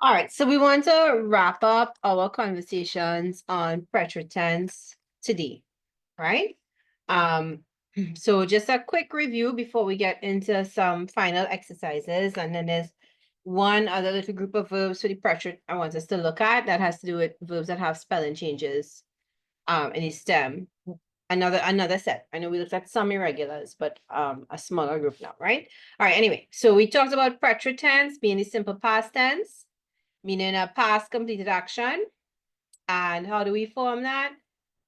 All right, so we want to wrap up our conversations on present tense today, right? Um, so just a quick review before we get into some final exercises, and then there's one other little group of verbs for the present I want us to look at that has to do with verbs that have spelling changes in the stem. Another set. I know we looked at some irregulars, but a smaller group now, right? All right, anyway, so we talked about present tense being the simple past tense, meaning a past completed action. And how do we form that?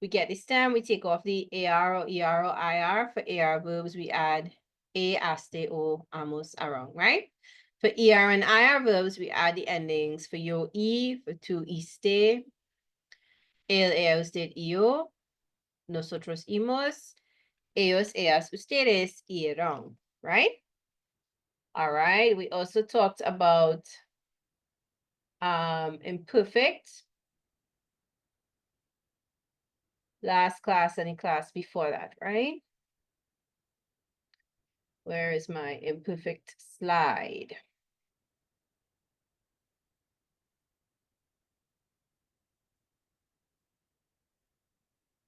We get the stem, we take off the AR or ER or IR. For AR verbs, we add A, aste, O, amos, arong, right? For ER and IR verbs, we add the endings for yo, E, for tu, iste, el, usted, yo, nosotros, imos, ellos, ellas, ustedes, irão, right? All right, we also talked about imperfect last class and in class before that, right? Where is my imperfect slide?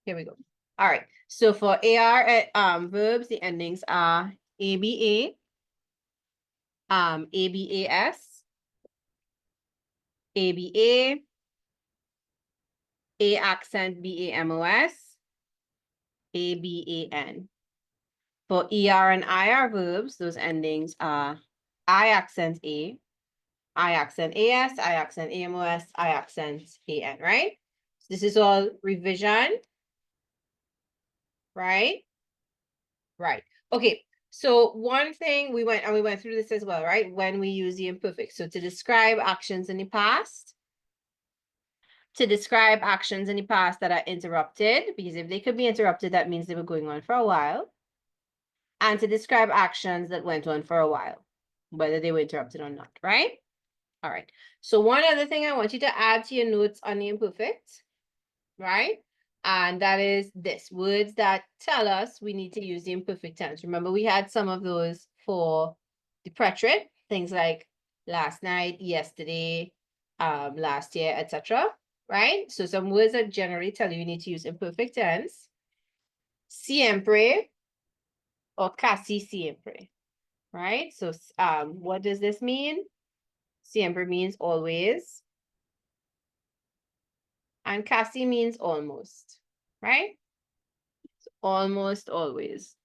Here we go. All right. So for AR verbs, the endings are ABA, ABAS, ABA, A accent BAMOS, ABAN. For ER and IR verbs, those endings are I accent A, I accent AS, I accent AMOS, I accent AN, right? So this is all revision, right? Right. Okay. So one thing we went through this as well, right? When we use the imperfect. So to describe actions in the past, to describe actions in the past that are interrupted, because if they could be interrupted, that means they were going on for a while. And to describe actions that went on for a while, whether they were interrupted or not, right? All right. So one other thing I want you to add to your notes on the imperfect, right? And that is this, words that tell us we need to use the imperfect tense. Remember, we had some of those for the preterite, things like last night, yesterday, last year, etc. Right? So some words that generally tell you need to use imperfect tense. Siempre or casi siempre. Right? So what does this mean? Siempre means always. And casi means almost, right? So almost always.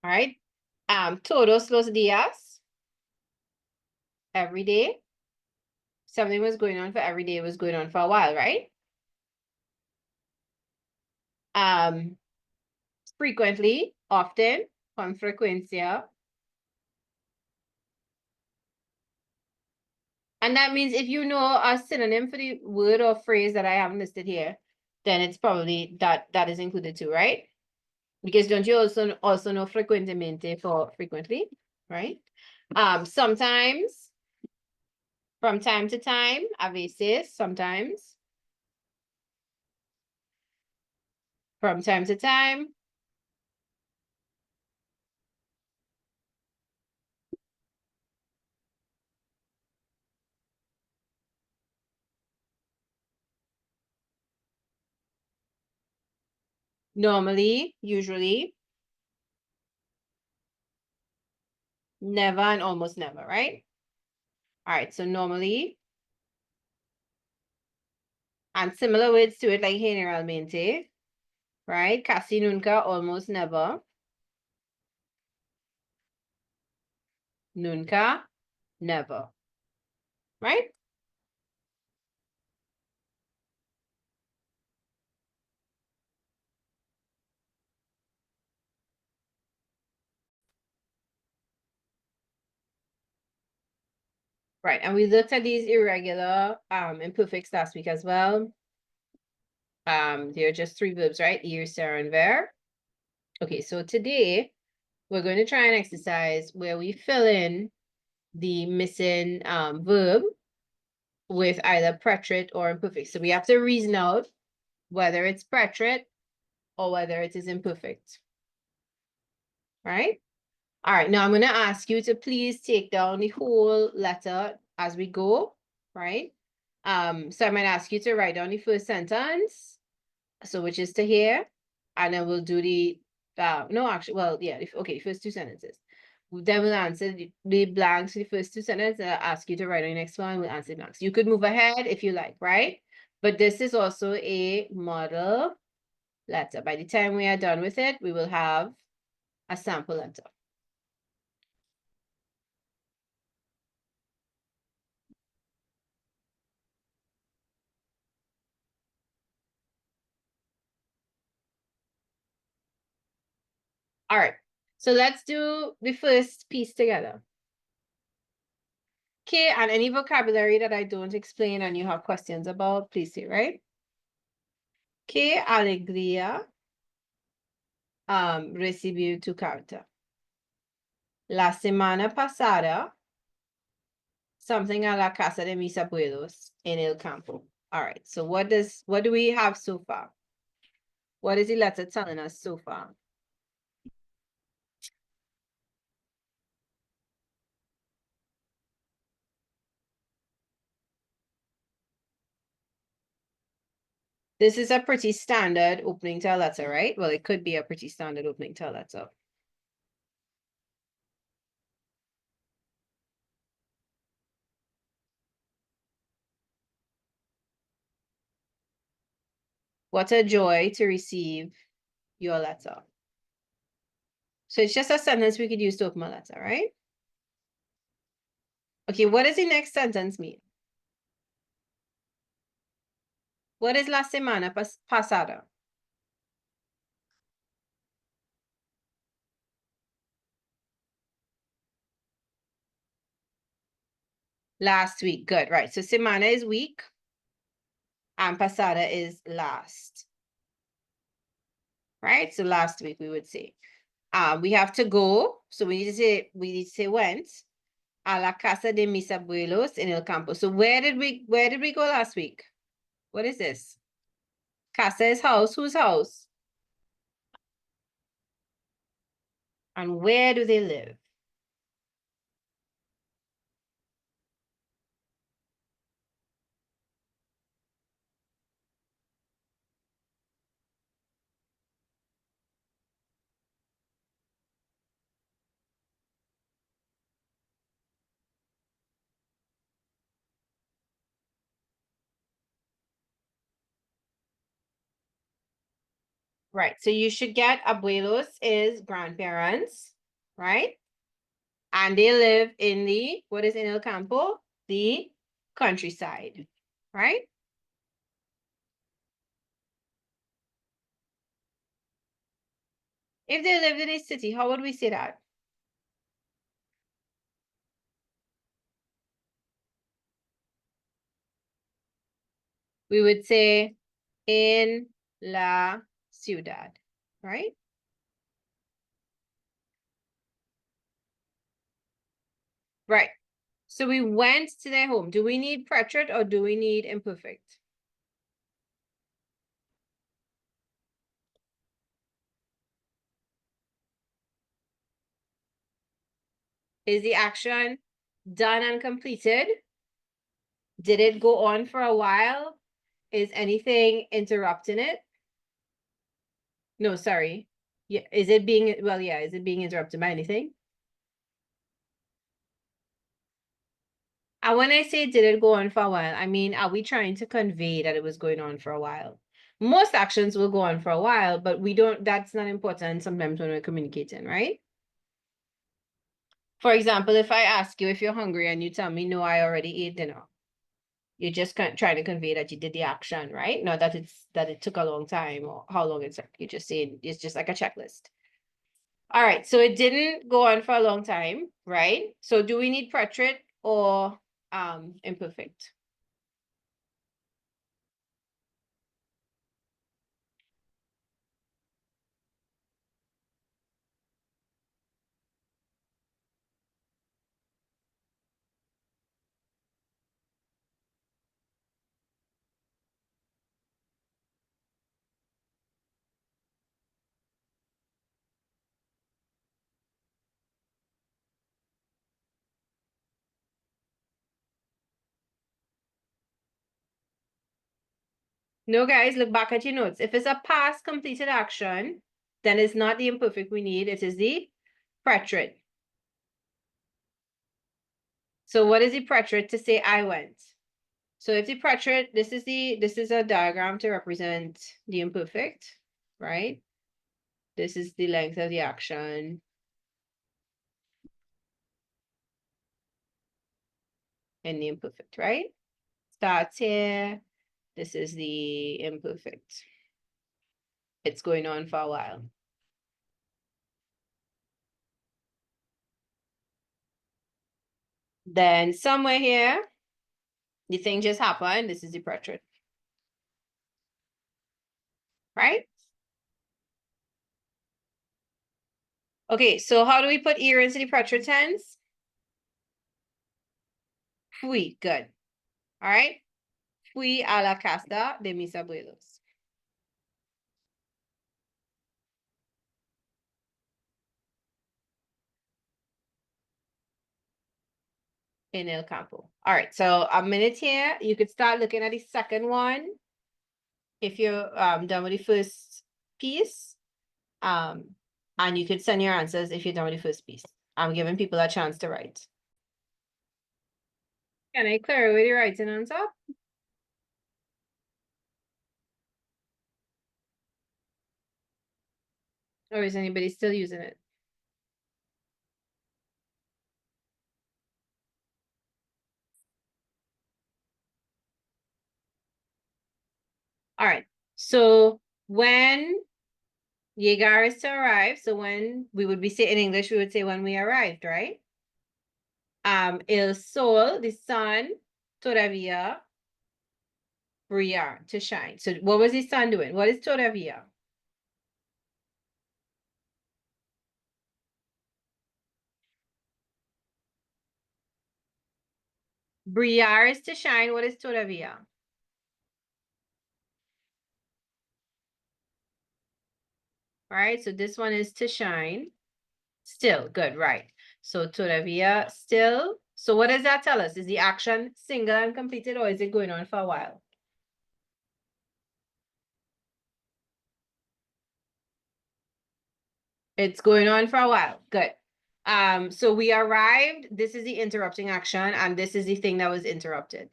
All right. Todos los días, every day. Something was going on for every day, was going on for a while, right? Frequently, often, con frecuencia. And that means if you know a synonym for the word or phrase that I haven't listed here, then it's probably that is included too, right? Because don't you also know frecuentemente for frequently, right? Sometimes, from time to time, a veces, sometimes. From time to time. Normally, usually. Never and almost never, right? All right, so normally. And similar words to it like generalmente, right? Casi nunca, almost never. Nunca, never, right? Right, and we looked at these irregular imperfects last week as well. They're just three verbs, right? Ir, ser, and ver. Okay, so today we're going to try an exercise where we fill in the missing verb with either preterite or imperfect. So we have to reason out whether it's preterite or whether it is imperfect, right? All right, now I'm going to ask you to please take down the whole letter as we go, right? So I might ask you to write down the first sentence, so which is to here, and then we'll do the, no, actually, well, yeah, okay, first two sentences. Then we'll answer the blanks for the first two sentences, and I'll ask you to write on the next one, we'll answer the blanks. You could move ahead if you like, right? But this is also a model letter. By the time we are done with it, we will have a sample letter. All right, so let's do the first piece together. Okay, and any vocabulary that I don't explain and you have questions about, please say, right? ¿Qué alegría recibir tu carta? La semana pasada, something a la casa de mis abuelos en el campo. All right, so what do we have so far? What is the letter telling us so far? This is a pretty standard opening to a letter, right? Well, it could be a pretty standard opening to a letter. What a joy to receive your letter. So it's just a sentence we could use to open a letter, right? Okay, what does the next sentence mean? What is la semana pasada? Last week. Good, right. So semana is week and pasada is last. Right? So last week we would say. We have to go. So we need to say went a la casa de mis abuelos en el campo. So where did we go last week? What is this? Casa is house. Whose house? And where do they live? Right. So you should get abuelos is grandparents, right? And they live in the, what is in el campo? The countryside, right? If they lived in a city, how would we say that? We would say in la ciudad, right? Right. So we went to their home. Do we need portrait or do we need imperfect? Is the action done and completed? Did it go on for a while? Is anything interrupting it? No, sorry. Yeah, is it being, well, yeah, is it being interrupted by anything? And when I say did it go on for a while, I mean, are we trying to convey that it was going on for a while? Most actions will go on for a while, but we don't, that's not important sometimes when we're communicating, right? For example, if I ask you if you're hungry and you tell me, no, I already ate dinner. You're just trying to convey that you did the action, right? Not that it took a long time or how long it took. You're just saying it's just like a checklist. All right, so it didn't go on for a long time, right? So do we need portrait or imperfect? No, guys, look back at your notes. If it's a past completed action, then it's not the imperfect we need. It is the preterite. So what is the preterite to say I went? So if the preterite, this is a diagram to represent the imperfect, right? This is the length of the action. And the imperfect, right? Starts here. This is the imperfect. It's going on for a while. Then somewhere here, the thing just happened. This is the preterite. Right? Okay, so how do we put ear into the preterite tense? Fui, good. All right? Fui a la casa de mis abuelos. In el campo. All right, so a minute here. You could start looking at the second one if you're done with the first piece. And you could send your answers if you're done with the first piece. I'm giving people a chance to write. Can I clear with your writing answer? Or is anybody still using it? All right. So when llegar is to arrive, so when we would be saying in English, we would say when we arrived, right? El sol, the sun, todavía brillar, to shine. So what was the sun doing? What is todavía? Brillar is to shine. What is todavía? All right, so this one is to shine. Still, good, right. So todavía, still. So what does that tell us? Is the action single and completed, or is it going on for a while? It's going on for a while. Good. So we arrived. This is the interrupting action, and this is the thing that was interrupted.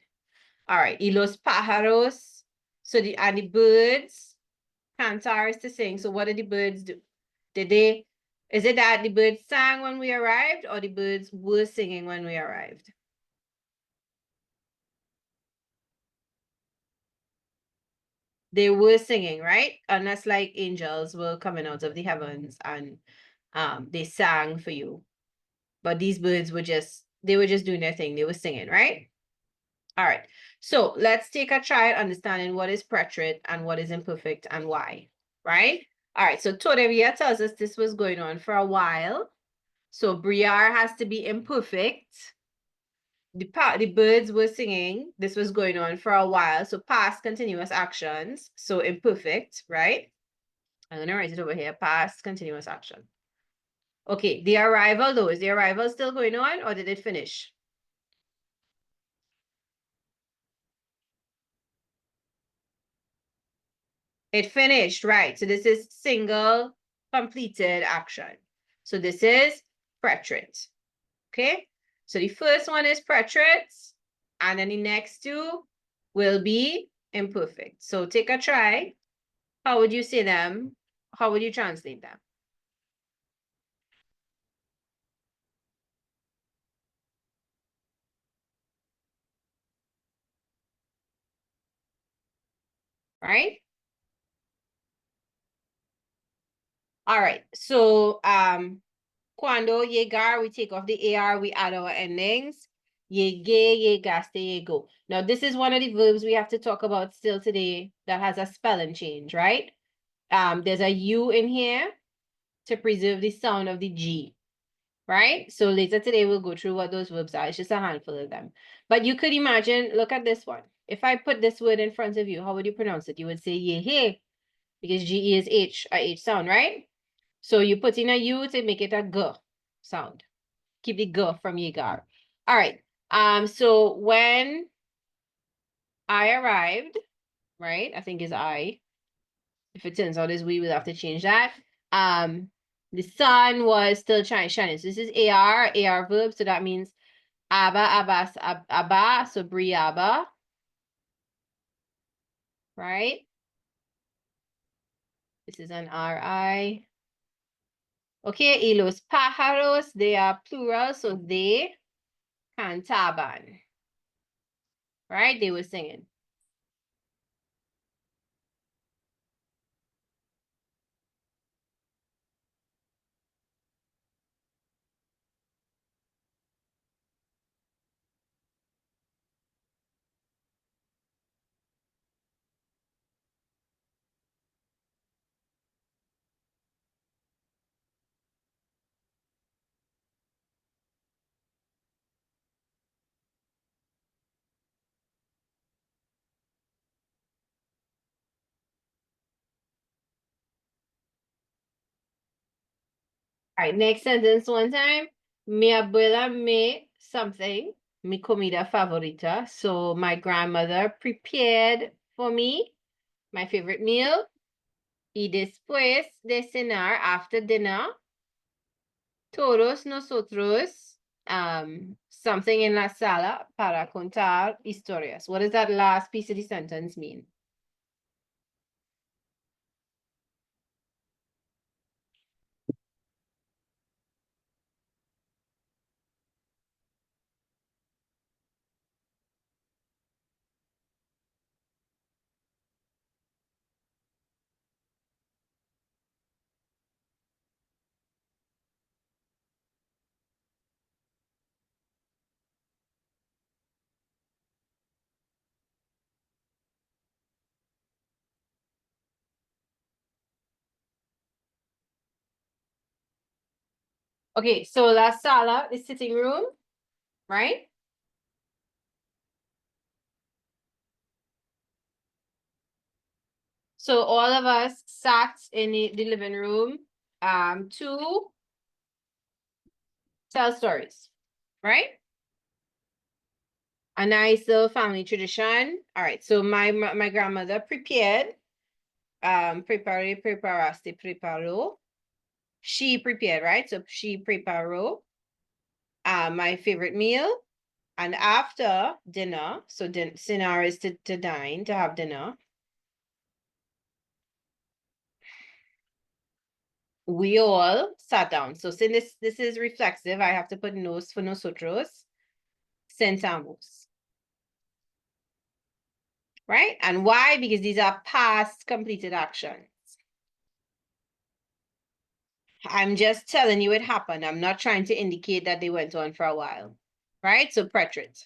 All right. Y los pájaros. So the birds cantar is to sing. So what did the birds do? Is it that the birds sang when we arrived, or the birds were singing when we arrived? They were singing, right? And that's like angels were coming out of the heavens and they sang for you. But these birds were just doing their thing. They were singing, right? All right. So let's take a try at understanding what is preterite and what is imperfect and why, right? All right. So todavía tells us this was going on for a while. So brillar has to be imperfect. The birds were singing. This was going on for a while. So past continuous actions. So imperfect, right? I'm gonna write it over here. Past continuous action. Okay, the arrival though, is the arrival still going on or did it finish? It finished, right? So this is single completed action. So this is preterite. Okay, so the first one is preterite, and then the next two will be imperfect. So take a try. How would you say them? How would you translate them? Right? All right. So cuando llegar, we take off the AR, we add our endings. Llegué, llegaste, llegó. Now, this is one of the verbs we have to talk about still today that has a spelling change, right? There's a U in here to preserve the sound of the G, right? So later today, we'll go through what those verbs are. It's just a handful of them. But you could imagine, look at this one. If I put this word in front of you, how would you pronounce it? You would say yehe, because GE is H, a H sound, right? So you put in a U to make it a G sound. Keep the G from Yegar. All right. So when I arrived, right? I think is I. If it turns out is we, we'll have to change that. The sun was still shining. So this is AR verb. So that means Abba, so Briaba, right? This is an RI. Okay, y los pájaros, they are plural, so they cantaban, right? They were singing. All right, next sentence one time. Mi abuela me something, mi comida favorita. So my grandmother prepared for me my favorite meal. Y después de cenar, after dinner, todos nosotros, something en la sala para contar historias. What does that last piece of the sentence mean? Okay, so la sala is sitting room, right? So all of us sat in the living room to tell stories, right? A nice little family tradition. All right, so my grandmother prepared, preparaste, preparó. She prepared, right? So she preparó my favorite meal. And after dinner, so cenar is to dine, to have dinner. We all sat down. So since this is reflexive, I have to put nos for nosotros. Sentamos. Right? And why? Because these are past completed actions. I'm just telling you it happened. I'm not trying to indicate that they went on for a while. Right? So preterite.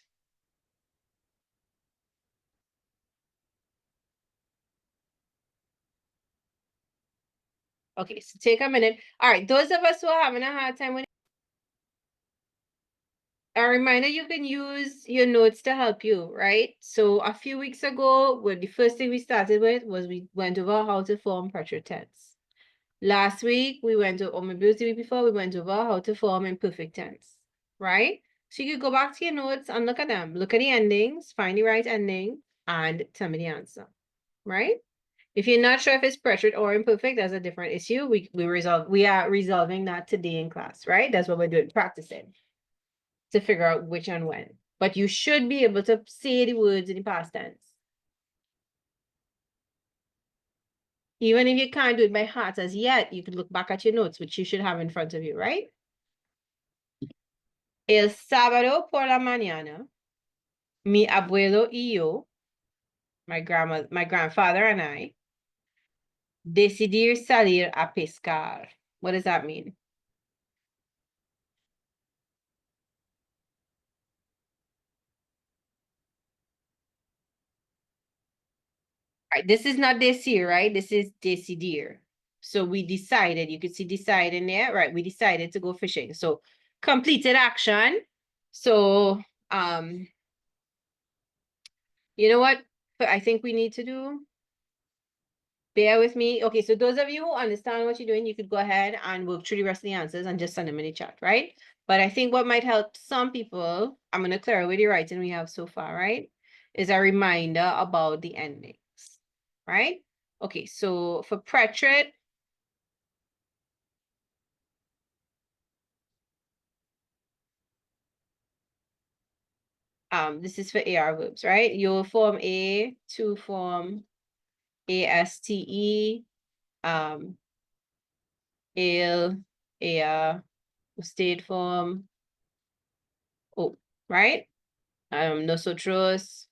Okay, so take a minute. All right, those of us who are having a hard time with a reminder, you can use your notes to help you, right? So a few weeks ago, well, the first thing we started with was we went over how to form preterite tense. Last week, we went over, or maybe it was the week before, we went over how to form imperfect tense, right? So you could go back to your notes and look at them. Look at the endings, find the right ending, and tell me the answer, right? If you're not sure if it's preterite or imperfect, that's a different issue. We are resolving that today in class, right? That's what we're doing, practicing to figure out which and when. But you should be able to say the words in the past tense. Even if you can't do it by heart as yet, you could look back at your notes, which you should have in front of you, right? El sábado por la mañana, mi abuelo y yo, my grandfather and I, decidir salir a pescar. What does that mean? Right, this is not decir, right? This is decidir. So we decided, you could see decide in there, right? We decided to go fishing. So completed action. So you know what I think we need to do? Bear with me. Okay, so those of you who understand what you're doing, you could go ahead and work through the rest of the answers and just send them in the chat, right? But I think what might help some people, I'm going to clear away the writing we have so far, right? Is a reminder about the endings. right? Okay, so for preterite, this is for AR verbs, right? You form A, to form ASTE, ale, ea, state form, O, right? Nosotros,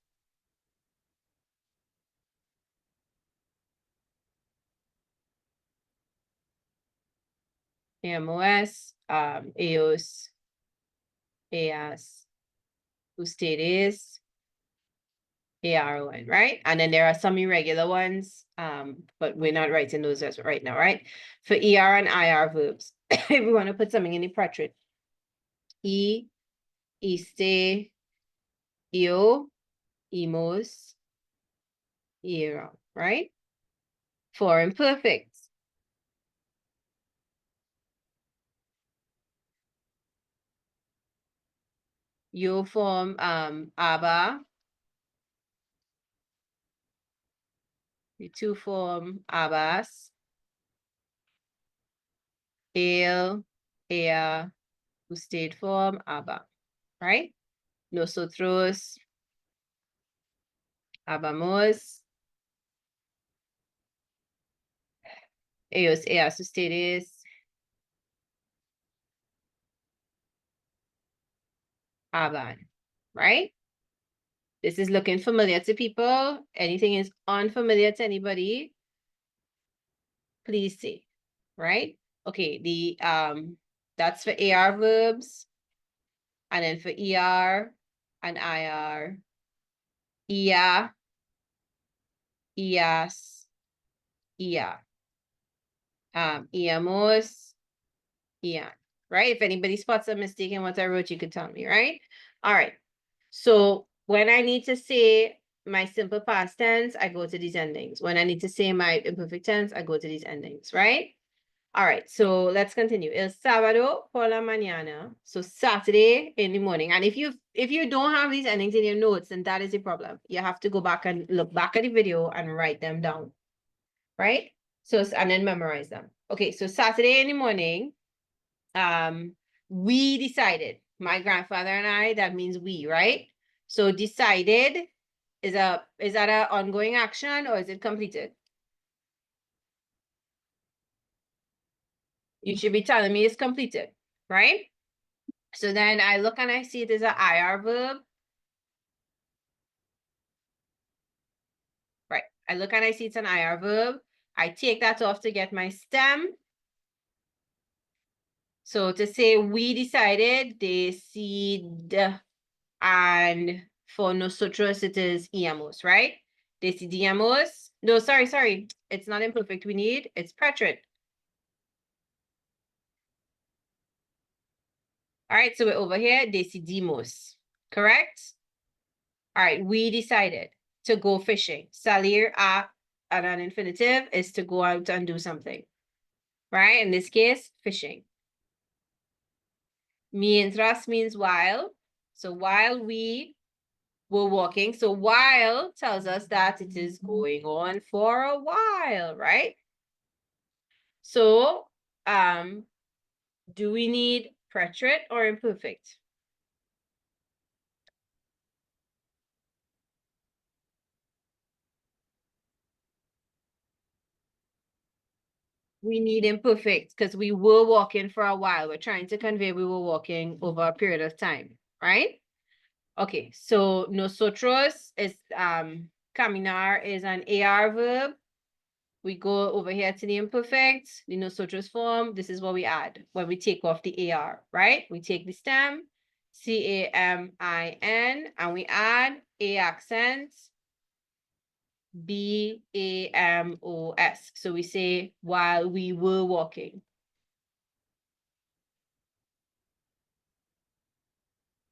AMOS, ellos, ellas, ustedes, ARON, right? And then there are some irregular ones, but we're not writing those as right now, right? For ER and IR verbs, if we want to put something in the preterite, E, este, yo, imos, era, right? For imperfects, you form aba, the two form abas, el, ea, usted form aba, right? Nosotros, habamos, ellos, ellas, ustedes, haban, right? This is looking familiar to people. Anything is unfamiliar to anybody, please say, right? Okay, that's for AR verbs, and then for ER and IR, IA, IAS, IA, IAMOS, IAN, right? If anybody spots a mistake in what I wrote, you could tell me, right? All right. So when I need to say my simple past tense, I go to these endings. When I need to say my imperfect tense, I go to these endings, right? All right, so let's continue. El sábado por la mañana. So Saturday in the morning. And if you don't have these endings in your notes, then that is a problem. You have to go back and look back at the video and write them down, right? So, and then memorize them. Okay, so Saturday in the morning, we decided, my grandfather and I, that means we, right? So decided is that an ongoing action or is it completed? You should be telling me it's completed, right? So then I look and I see it as an IR verb. Right. I look and I see it's an IR verb. I take that off to get my stem. So to say we decided, decide, and for nosotros it is íamos, right? Decidíamos. No, sorry. It's not imperfect. It's preterite. All right, so we're over here, decidimos, correct? All right, we decided to go fishing. Salir a, and an infinitive is to go out and do something, right? In this case, fishing. Mientras means while. So while we were walking, so while tells us that it is going on for a while, right? So, do we need preterite or imperfect? We need imperfect because we were walking for a while. We're trying to convey we were walking over a period of time, right? Okay, so nosotros is caminar is an AR verb. We go over here to the imperfect, the nosotros form. This is what we add when we take off the AR, right? We take the stem, CAMIN, and we add A accent, BAMOS. So we say while we were walking.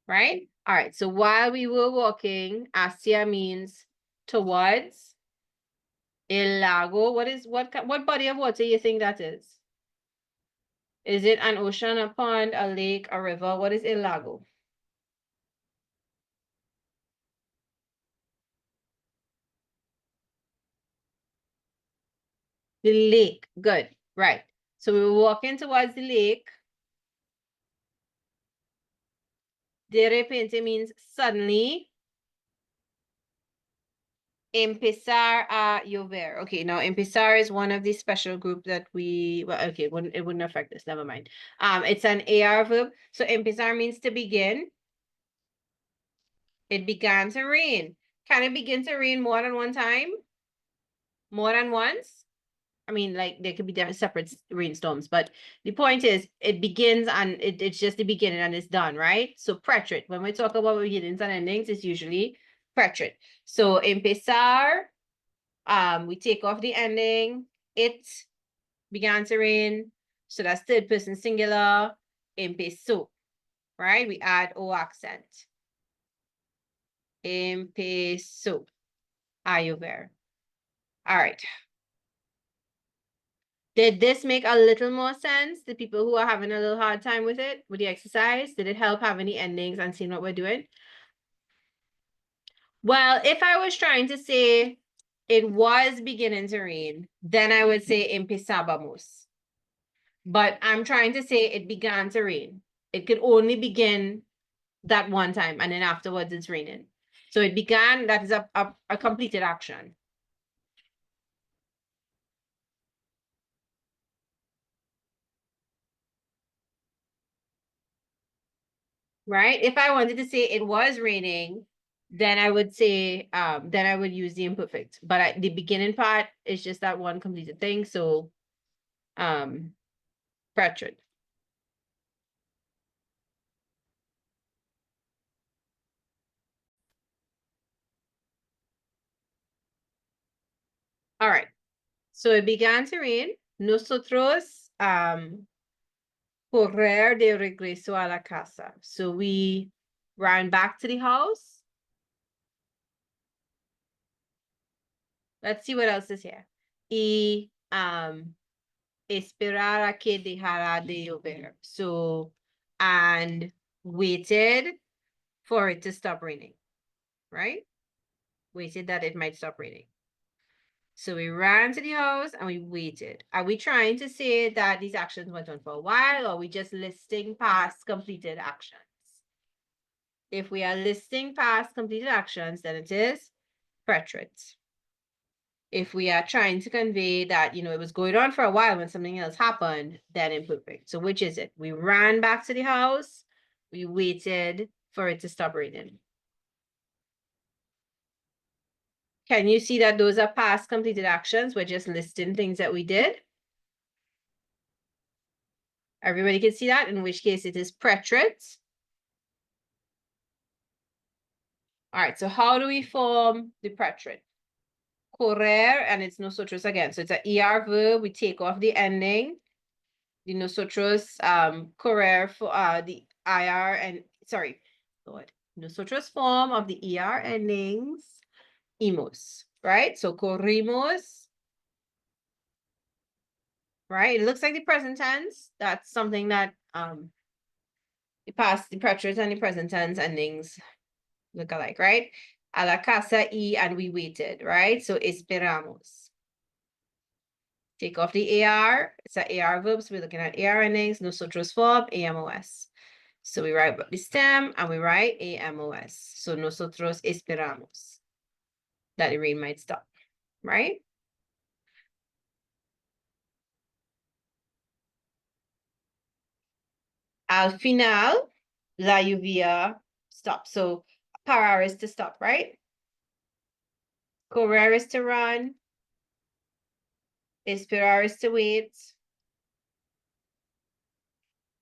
Right? All right. So while we were walking, hacia means towards. El lago. What body of water you think that is? Is it an ocean, a pond, a lake, a river? What is el lago? The lake. Good. Right. So we were walking towards the lake. De repente means suddenly. Empezar a llover. Okay, now empezar is one of the special group that we, well, okay, it wouldn't affect this, never mind. It's an AR verb. So empezar means to begin. It began to rain. Can it begin to rain more than one time? More than once? I mean, like there could be different separate rainstorms, but the point is it begins and it's just the beginning and it's done, right? So pretret, when we talk about beginnings and endings, it's usually pretret. So empezar, we take off the ending. It began to rain. So that's third person singular. Empezó, right? We add O accent. Empezó a llover. All right. Did this make a little more sense? The people who are having a little hard time with it, with the exercise, did it help having the endings and seeing what we're doing? Well, if I was trying to say it was beginning to rain, then I would say empezábamos. But I'm trying to say it began to rain. It could only begin that one time, and then afterwards it's raining. So it began, that is a completed action. Right? If I wanted to say it was raining, then I would say, then I would use the imperfect. But the beginning part is just that one completed thing. So, pretret. All right. So it began to rain. Nosotros, correr de regreso a la casa. So we ran back to the house. Let's see what else is here. Y esperar a que dejara de llover. So, and waited for it to stop raining, right? Waited that it might stop raining. So we ran to the house and we waited. Are we trying to say that these actions went on for a while, or are we just listing past completed actions? If we are listing past completed actions, then it is pretret. If we are trying to convey that, it was going on for a while when something else happened, then imperfect. So which is it? We ran back to the house. We waited for it to stop raining. Can you see that those are past completed actions? We're just listing things that we did. Everybody can see that, in which case it is pretret. All right, so how do we form the pretret? Correr, and it's nosotros again. So it's an ER verb. We take off the ending. The nosotros, correr for the IR and, sorry, Lord. Nosotros form of the ER endings, imos, right? So corrimos, right? It looks like the present tense. That's something that the past, the pretret and the present tense endings look alike, right? A la casa y, and we waited, right? So esperamos. Take off the AR. It's an AR verb, so we're looking at AR endings. Nosotros form AMOS. So we write the stem and we write AMOS. So nosotros esperamos that the rain might stop, right? Al final, la lluvia stops. So parar is to stop, right? Correr is to run. Esperar is to wait.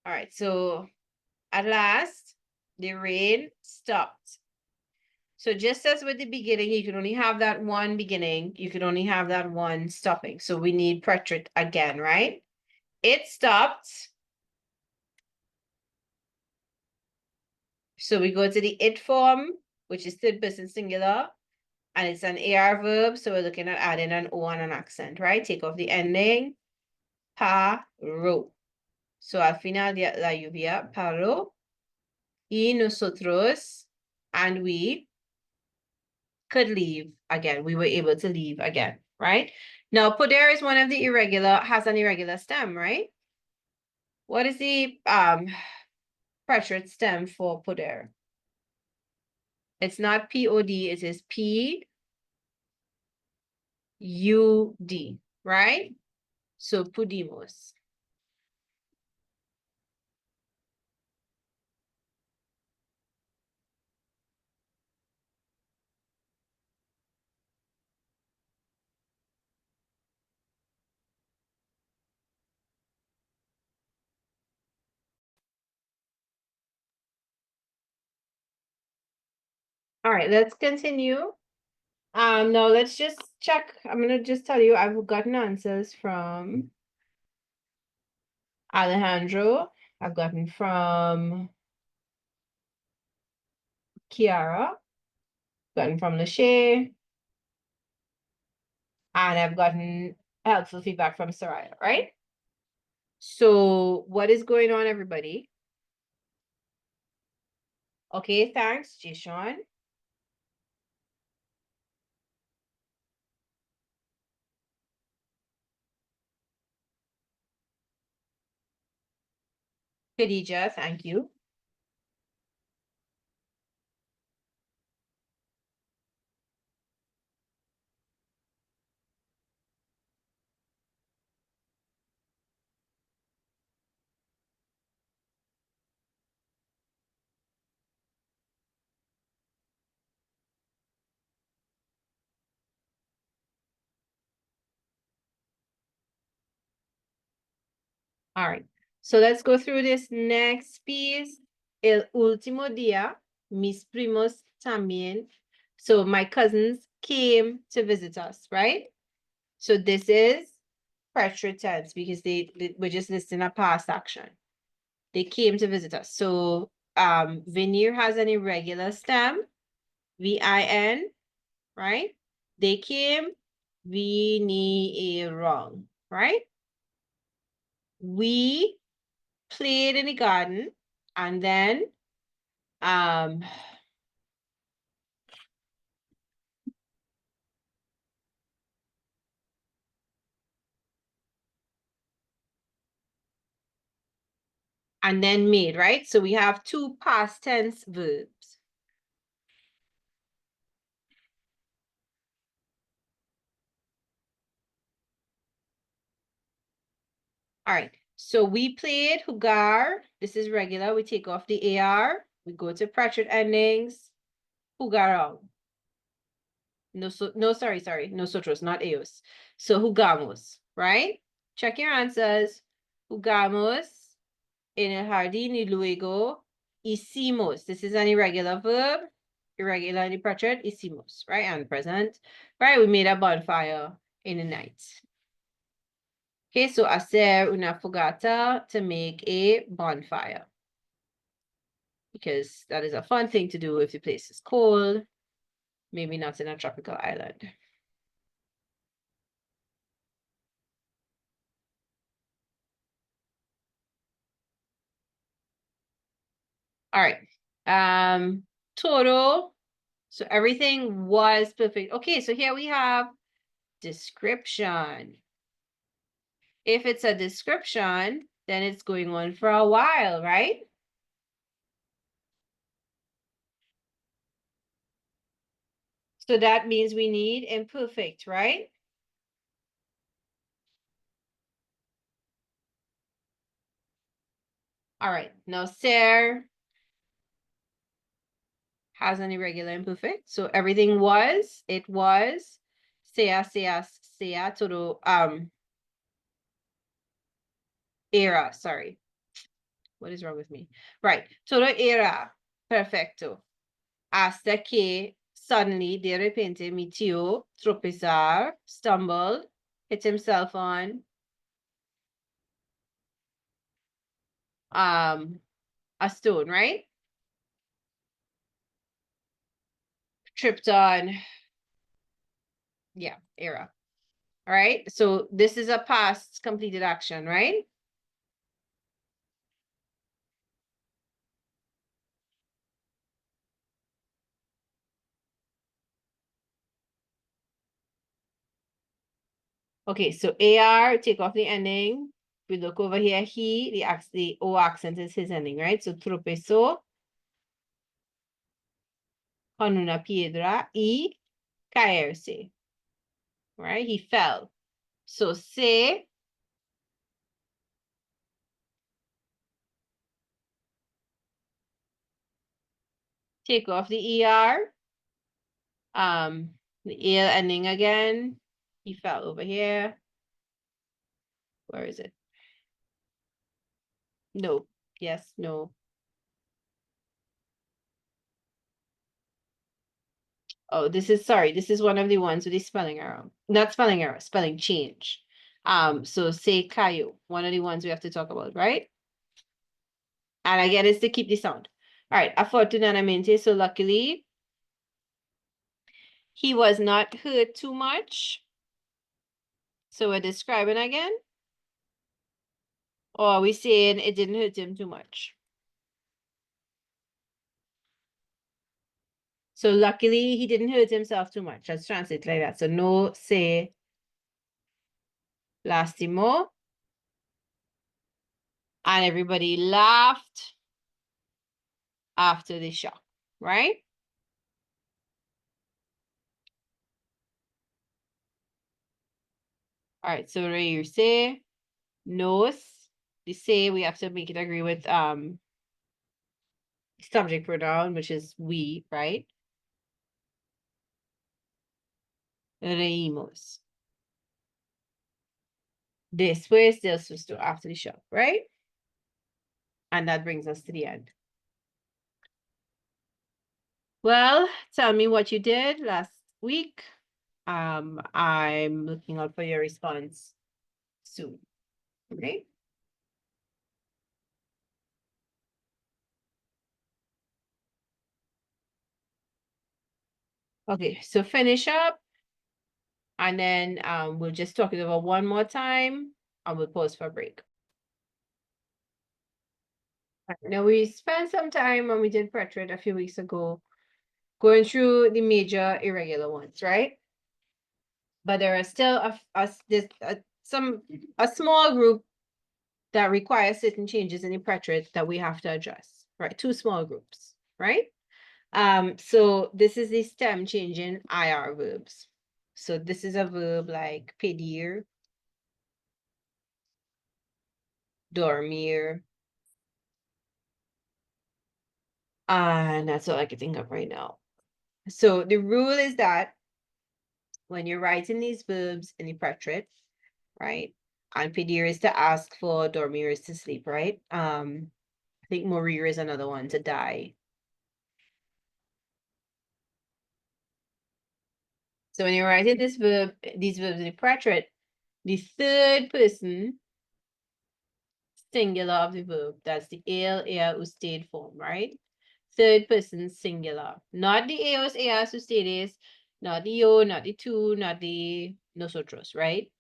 All right, so at last, the rain stopped. So just as with the beginning, you can only have that one beginning, you can only have that one stopping. So we need pretret again, right? It stopped. So we go to the it form, which is third person singular, and it's an AR verb. So we're looking at adding an O and an accent, right? Take off the ending. Paró. So al final de la lluvia paró. Y nosotros, and we could leave again. We were able to leave again, right? Now, poder is one of the has an irregular stem, right? What is the preterite stem for poder? It's not P-O-D, it is P-U-D, right? So pudimos. All right, let's continue. Now let's just check. I'm gonna just tell you I've gotten answers from Alejandro. I've gotten from Kiara, gotten from Lachey, and I've gotten helpful feedback from Soraya, right? So what is going on, everybody? Okay, thanks, Jishon. Khadija, thank you. All right, so let's go through this next piece. El último día, mis primos también. So my cousins came to visit us, right? So this is present tense because we're just listing a past action. They came to visit us. So veneer has an irregular stem, VIN, right? They came, wrong, right? We played in the garden and then um made, right? So we have two past tense verbs. All right, so we played jugar. This is regular. We take off the AR. We go to pressured endings. Jugaron. No, sorry. Nosotros, not ellos. So jugamos, right? Check your answers. Jugamos en el jardín y luego hicimos. This is an irregular verb. Irregular in the present, hicimos, right? And present, right? We made a bonfire in the night. Okay, so hacer una fogata, to make a bonfire. Because that is a fun thing to do if the place is cold, maybe not in a tropical island. All right. Total. So everything was perfect. Okay, so here we have description. If it's a description, then it's going on for a while, right? So that means we need imperfect, right? All right, now ser has an irregular imperfect. So everything was, it was, sea, todo, era, sorry. What is wrong with me? Right, todo era, perfecto. Hasta que suddenly, de repente, mi tío tropezar, stumbled, hit himself on a stone, right? Tripped on, yeah, era. All right, so this is a past completed action, right? Okay, so AR, take off the ending. We look over here, the O accent is his ending, right? So tropezó con una piedra y caerse, right? He fell. So se, take off the ER. The AL ending again. He fell over here. Where is it? No. Yes, no. Oh, this is one of the ones with the spelling error. Not spelling error, spelling change. So say Cayo, one of the ones we have to talk about, right? And again, it's to keep the sound. All right, afortunadamente, so luckily, he was not hurt too much. So we're describing again. Or are we saying it didn't hurt him too much? So luckily, he didn't hurt himself too much. Let's translate like that. So no se lastimó. And everybody laughed after the shock, right? All right, so reírse, nos, the say we have to make it agree with subject pronoun, which is we, right? Reímos. Después del susto, after the shock, right? And that brings us to the end. Well, tell me what you did last week. I'm looking out for your response soon. Okay. Okay, so finish up and then we'll just talk it over one more time and we'll pause for a break. Now we spent some time when we did portrait a few weeks ago going through the major irregular ones, right? But there are still a small group that require certain changes in the portrait that we have to address, right? Two small groups, right? So this is the stem changing IR verbs. So this is a verb like pedir, dormir, and that's all I can think of right now. So the rule is that when you're writing these verbs in the portrait, right? And pedir is to ask for, dormir is to sleep, right? I think morir is another one, to die. So when you're writing these verbs in the portrait, the third person singular of the verb, that's the él, ella, usted form, right? Third person singular, not the ellos, ellas, ustedes, not the yo, not the tú, not the nosotros, right?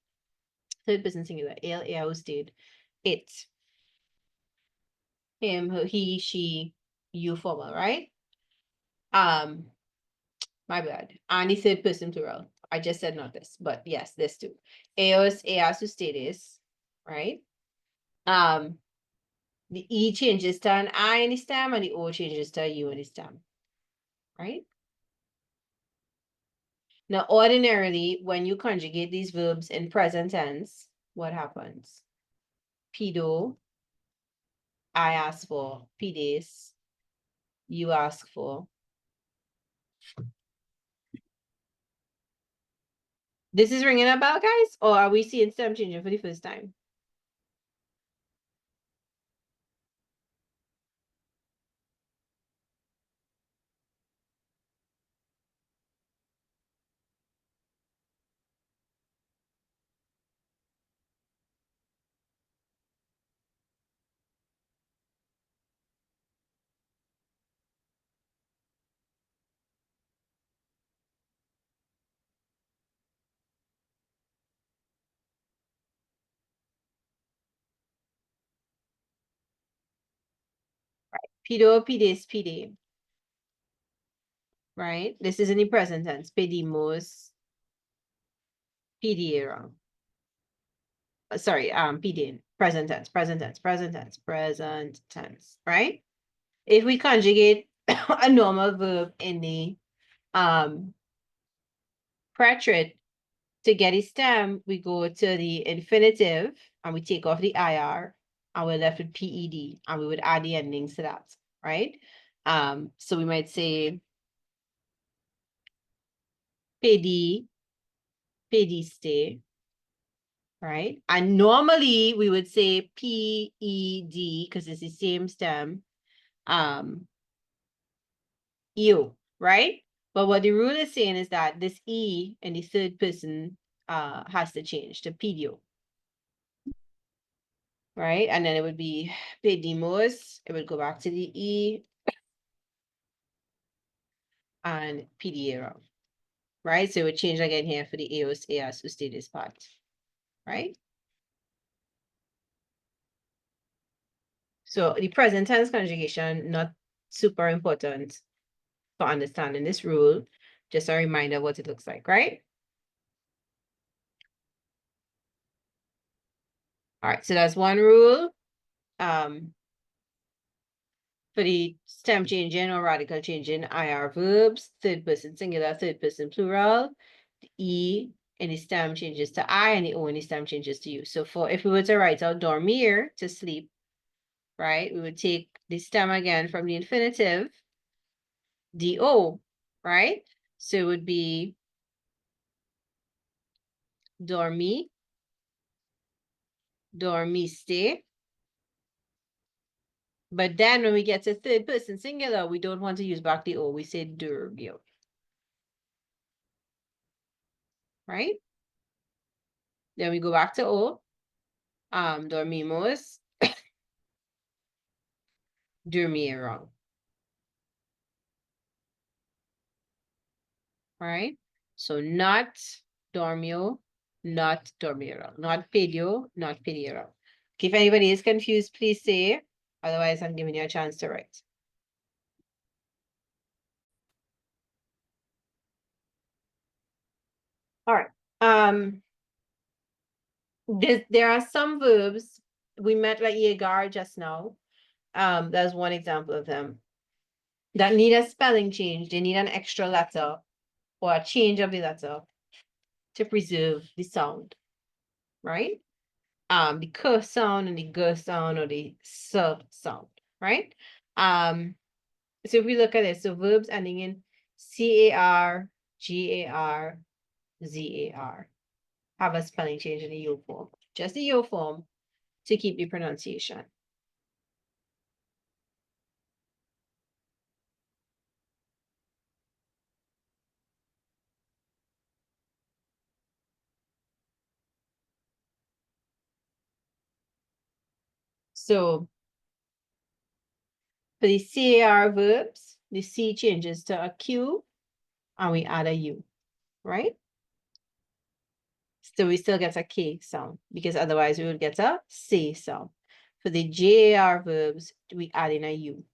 Third person singular, él, ella, usted, it, him, he, she, you formal, right? My bad. And the third person plural. I just said not this, but yes, this too. Ellos, ellas, ustedes, right? The E changes to an I in the stem and the O changes to a U in the stem, right? Now, ordinarily, when you conjugate these verbs in present tense, what happens? Pido, I ask for. Pides, you ask for. This is ringing a bell, guys? Or are we seeing stem changing for the first time? Pido, pides, pide. Right? This is in the present tense. Pedimos, pidieron. sorry, PD, present tense, present tense, present tense, present tense, right? If we conjugate a normal verb in the preterite, to get a stem, we go to the infinitive and we take off the IR and we're left with PED and we would add the endings to that, right? So we might say PD, pediste, right? And normally we would say PED because it's the same stem, you, right? But what the rule is saying is that this E in the third person has to change to pedio, right? And then it would be pedimos, it would go back to the E and pediero, right? So it would change again here for the eos, eas, ustedes part, right? So the present tense conjugation, not super important for understanding this rule, just a reminder what it looks like, right? All right, so that's one rule. For the stem changing or radical changing IR verbs, third person singular, third person plural, the E in the stem changes to I and the O in the stem changes to U. So for if we were to write out dormir, to sleep, right, we would take the stem again from the infinitive, DO, right? So it would be dormi, dormiste. But then when we get to third person singular, we don't want to use back the O. We say durmio, right? Then we go back to O. Dormimos, durmieron, right? So not dormio, not dormieron, not pedio, not pedieron. Okay, if anybody is confused, please say, otherwise I'm giving you a chance to write. All right. There are some verbs we met like yegar just now. That's one example of them that need a spelling change. They need an extra letter or a change of the letter to preserve the sound, right? The k sound and the g sound or the s sound, right? So if we look at it, so verbs ending in CAR, GAR, ZAR have a spelling change in the yo form, just the yo form to keep the pronunciation. So for the CAR verbs, the C changes to a Q and we add a U, right? So we still get a K sound because otherwise we would get a C sound. For the JAR verbs, we add in a U.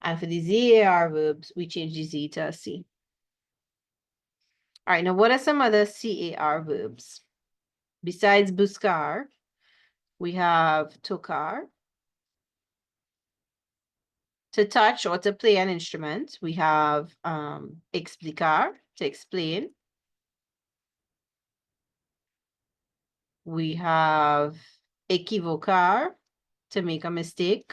And for the ZAR verbs, we change the Z to a C. All right, now what are some other CAR verbs? Besides buscar, we have tocar. To touch or to play an instrument, we have explicar, to explain. We have equivocar, to make a mistake.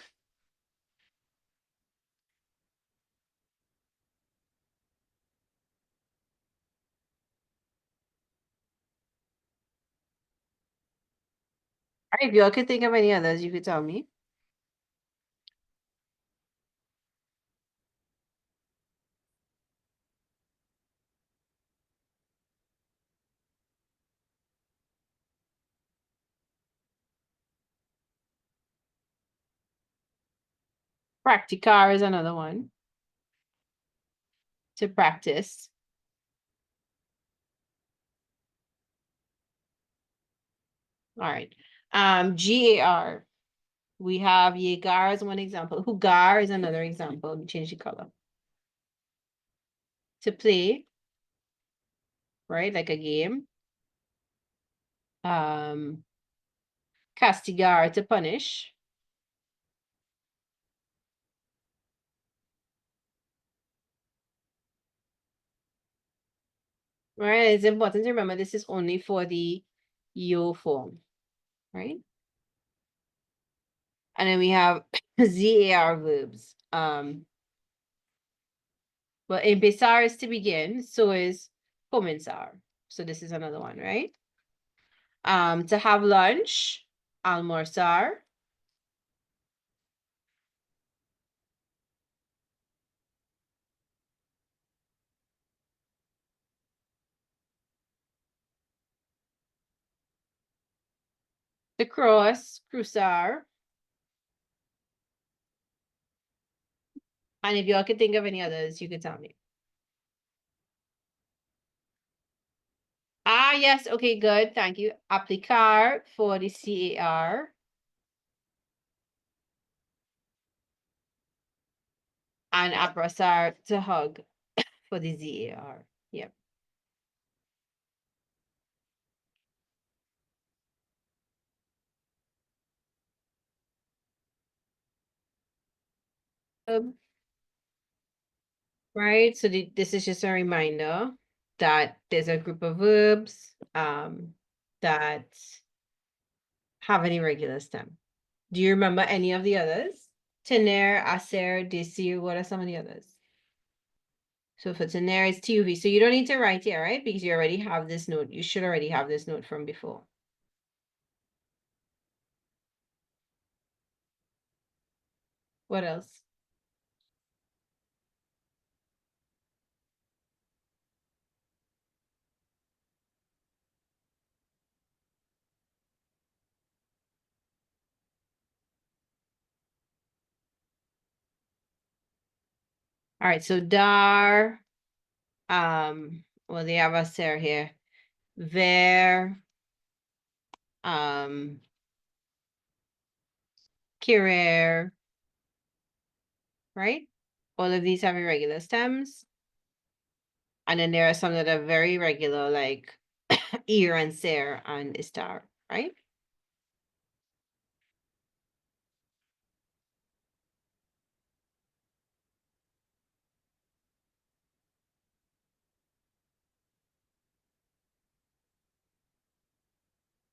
All right, if y'all can think of any others, you could tell me. Practicar is another one. To practice. All right. GAR. We have Yegar as one example. Hugar is another example. Let me change the color. To play, right? Like a game. Castigar, to punish. Right? It's important to remember this is only for the yo form, right? And then we have ZAR verbs. Well, empezar is to begin, so is comenzar. So this is another one, right? To have lunch, almorzar. To cross, cruzar. And if y'all can think of any others, you could tell me. Ah, yes. Okay, good. Thank you. Aplicar for the CAR. And abrazar to hug for the ZAR. Yep. Right. So this is just a reminder that there's a group of verbs that have an irregular stem. Do you remember any of the others? Tener, hacer, decir, what are some of the others? So for tener, it's TUV. So you don't need to write here, right? Because you already have this note. You should already have this note from before. What else? All right, so dar, well, they have hacer here. Ver, um, querer, right? All of these have irregular stems. And then there are some that are very regular, like ir and ser and estar, right?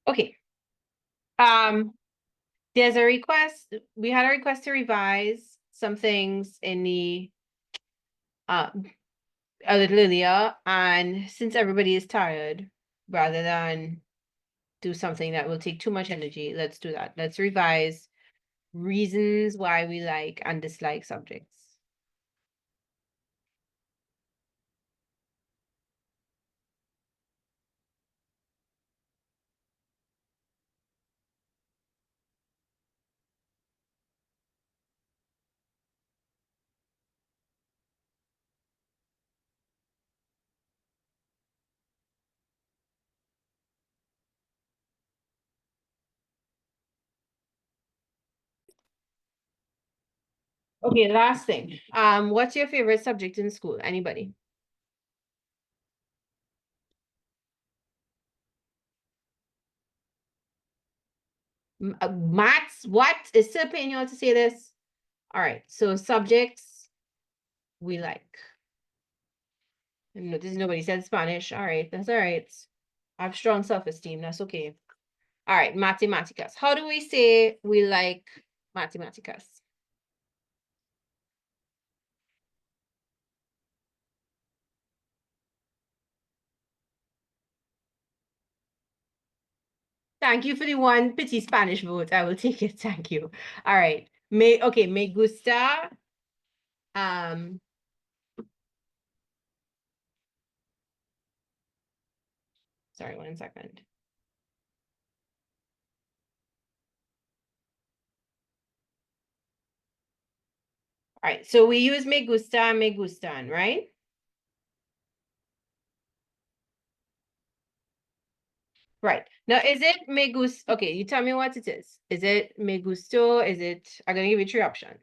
Okay. Um, there's a request. We had a request to revise some things in the uh a little earlier, and since everybody is tired, rather than do something that will take too much energy, let's do that. Let's revise reasons why we like and dislike subjects. Okay, last thing. What's your favorite subject in school? Anybody? Maths? What? It's still paying you all to say this? All right, so subjects we like. Notice nobody said Spanish. All right, that's all right. I have strong self-esteem. That's okay. All right, matemáticas. How do we say we like matemáticas? Thank you for the one pity Spanish vote. I will take it. Thank you. All right. Me gusta. Um, sorry, 1 second. All right, so we use me gusta and me gustan, right? Right. Now, is it me gusta? Okay, you tell me what it is. Is it me gusto? Is it, I'm gonna give you three options.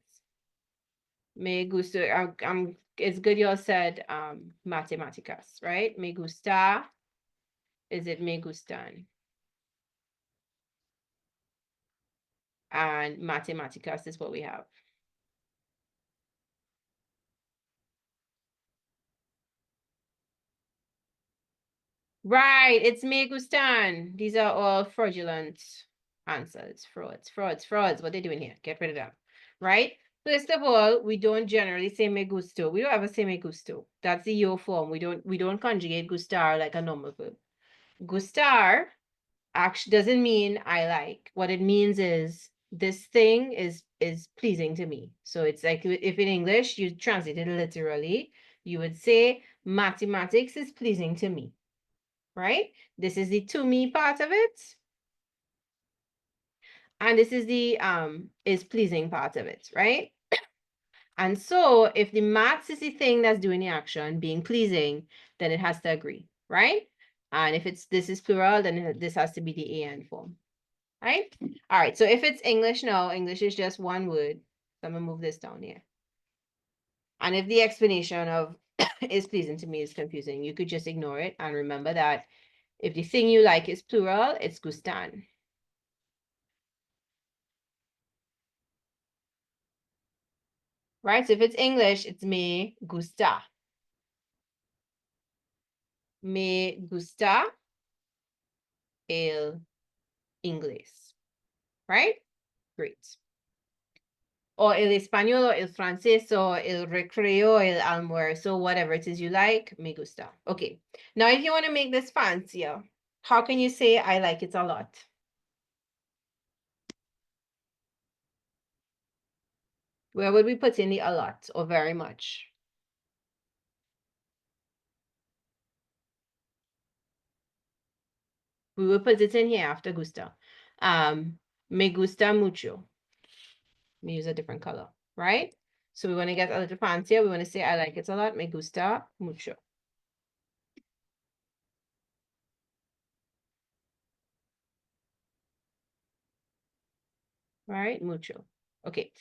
Me gusto, it's good you all said matemáticas, right? Me gusta, is it me gustan? and matemáticas is what we have. Right, it's me gustan. These are all fraudulent answers. Frauds. What they doing here? Get rid of them. Right? First of all, we don't generally say me gusto. We don't ever say me gusto. That's the yo form. We don't conjugate gustar like a normal verb. Gustar actually doesn't mean I like. What it means is this thing is pleasing to me. So it's like if in English you translate it literally, you would say mathematics is pleasing to me. Right? This is the to me part of it. And this is the is pleasing part of it, right? And so if the maths is the thing that's doing the action, being pleasing, then it has to agree, right? And if it's this is plural, then this has to be the an form, right? All right, so if it's English now, English is just one word. So I'm gonna move this down here. And if the explanation of is pleasing to me is confusing, you could just ignore it and remember that if the thing you like is plural, it's gustan. Right? So if it's English, it's me gusta. Me gusta el inglés. Right? Great. Or el español, or el francés, or el recreo, el almuerzo, whatever it is you like, me gusta. Okay. Now, if you want to make this fancier, how can you say I like it a lot? Where would we put in the a lot or very much? We will put it in here after gusta. Me gusta mucho. Me use a different color, right? So we want to get a little fancier. We want to say I like it a lot. Me gusta mucho. Right? Mucho. Okay.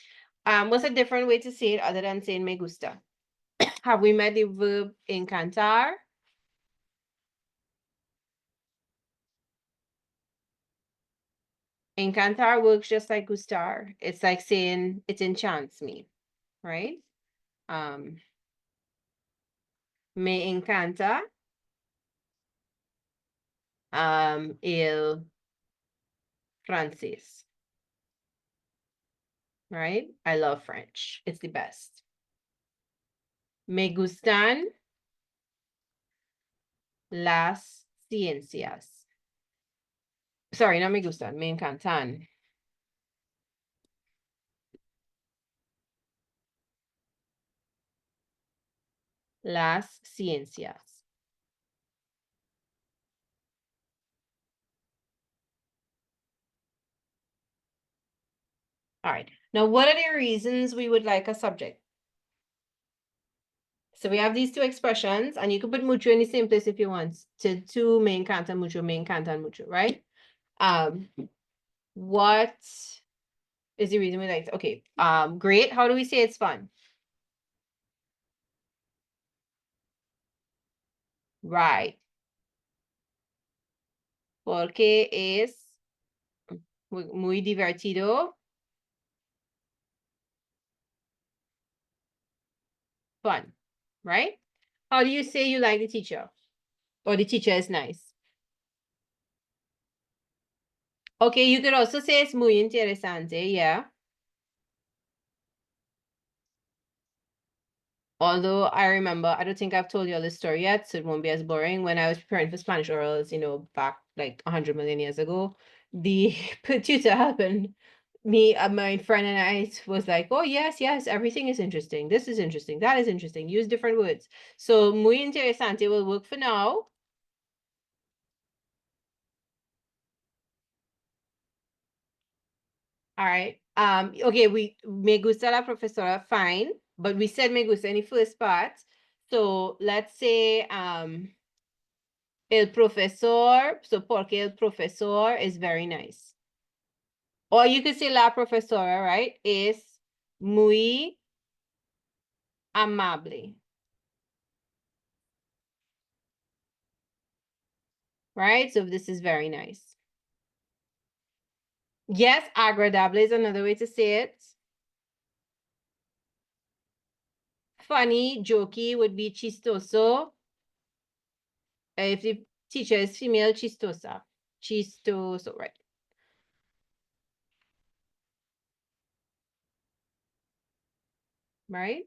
What's a different way to say it other than saying me gusta? Have we met the verb encantar? Encantar works just like gustar. It's like saying it enchants me, right? Me encanta el francés, right? I love French. It's the best. Me gustan las ciencias. Sorry, no me gustan, me encantan. Las ciencias. All right. Now, what are the reasons we would like a subject? So we have these two expressions, and you could put mucho in the same place if you want. To me encanta mucho, me encantan mucho, right? What is the reason we like it? Okay. Great. How do we say it's fun? Right. Porque es muy divertido. Fun. Right? How do you say you like the teacher? Or the teacher is nice? Okay, you could also say it's muy interesante, yeah. Although I remember, I don't think I've told you all this story yet, so it won't be as boring. When I was preparing for Spanish orals, back like 100 million years ago, the tutor happened. My friend and I was like, oh, yes, everything is interesting. This is interesting. That is interesting. Use different words. So, muy interesante will work for now. All right. Okay, me gusta la profesora, fine. But we said me gusta in the first part. So let's say el profesor, so porque el profesor is very nice. Or you could say la profesora, right? Es muy amable. Right? So this is very nice. Yes, agradable is another way to say it. Funny, jokey would be chistoso. If the teacher is female, chistosa. Chistoso, right? Right?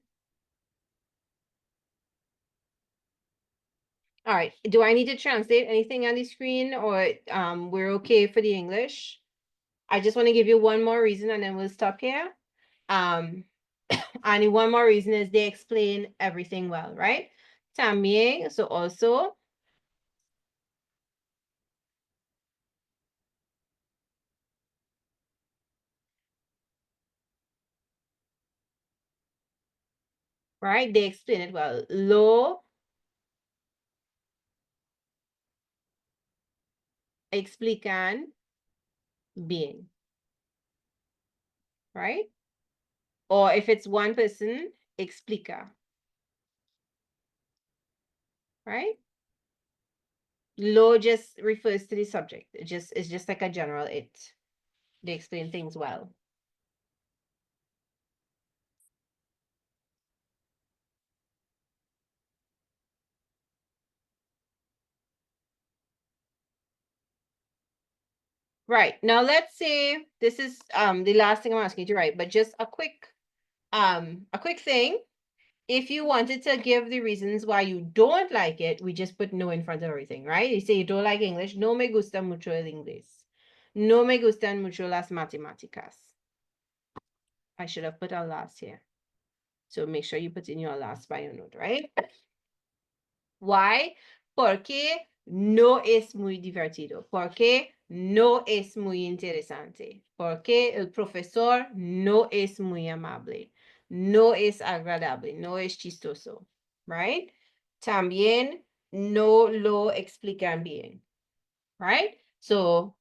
All right. Do I need to translate anything on the screen or we're okay for the English? I just want to give you one more reason and then we'll stop here. Um, and one more reason is they explain everything well, right? También, so also, right? They explain it well. Lo explican bien, right? Or if it's one person, explica, right? Lo just refers to the subject. It's just like a general it. They explain things well. Right. Now let's say this is the last thing I'm asking you to write, but just a quick thing. If you wanted to give the reasons why you don't like it, we just put no in front of everything, right? You say you don't like English. No me gusta mucho el inglés. No me gustan mucho las matemáticas. I should have put our last here. So make sure you put in your last bio note, right? Why? Porque no es muy divertido. Porque no es muy interesante. Porque el profesor no es muy amable. No es agradable. No es chistoso. Right? También no lo explican bien. Right? So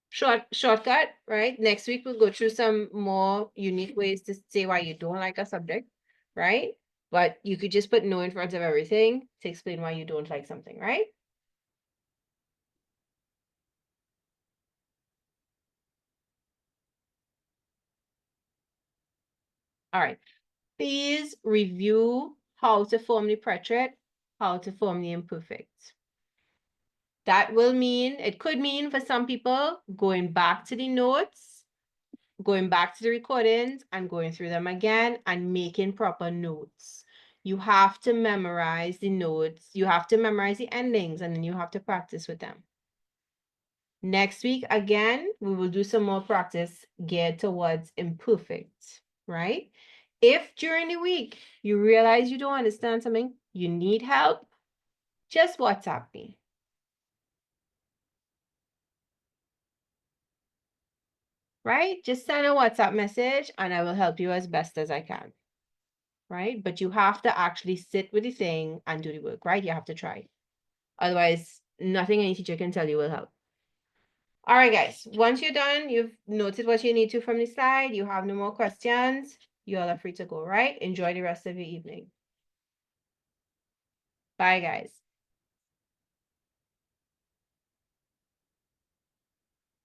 shortcut, right? Next week we'll go through some more unique ways to say why you don't like a subject, right? But you could just put no in front of everything to explain why you don't like something, right? All right. Please review how to form the portrait, how to form the imperfect. That will mean, it could mean for some people, going back to the notes, going back to the recordings and going through them again and making proper notes. You have to memorize the notes. You have to memorize the endings and then you have to practice with them. Next week, again, we will do some more practice geared towards imperfect, right? If during the week you realize you don't understand something, you need help, just WhatsApp me. Right? Just send a WhatsApp message and I will help you as best as I can. Right? But you have to actually sit with the thing and do the work, right? You have to try. Otherwise, nothing any teacher can tell you will help. All right, guys. Once you're done, you've noted what you need to from the slide. You have no more questions. You all are free to go, right? Enjoy the rest of your evening. Bye, guys.